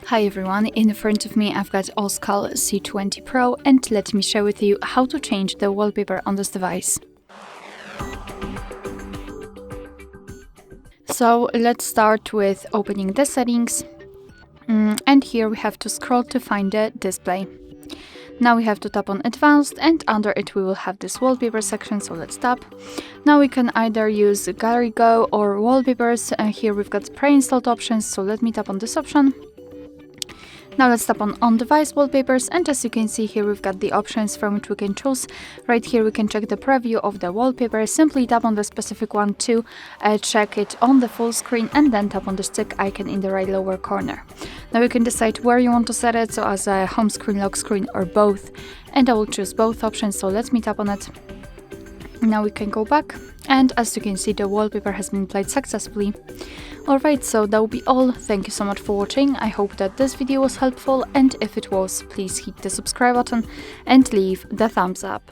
Hi everyone, in front of me I've got OSCAL C20 PRO and let me share with you how to change the wallpaper on this device. So let's start with opening the settings, and here we have to scroll to find the display. Now we have to tap on advanced, and under it we will have this wallpaper section, so let's tap. Now we can either use gallery go or wallpapers. Here we've got pre-installed options, so let me tap on this option. Now let's tap on on-device wallpapers, and as you can see here we've got the options from which we can choose. Right here we can check the preview of the wallpaper. Simply tap on the specific one to check it on the full screen, and then tap on the stick icon in the right lower corner. Now you can decide where you want to set it, so as a home screen, lock screen, or both, and I will choose both options, so let me tap on it. Now we can go back, and as you can see the wallpaper has been applied successfully. Alright, so that will be all. Thank you so much for watching. I hope that this video was helpful, and if it was, please hit the subscribe button and leave the thumbs up.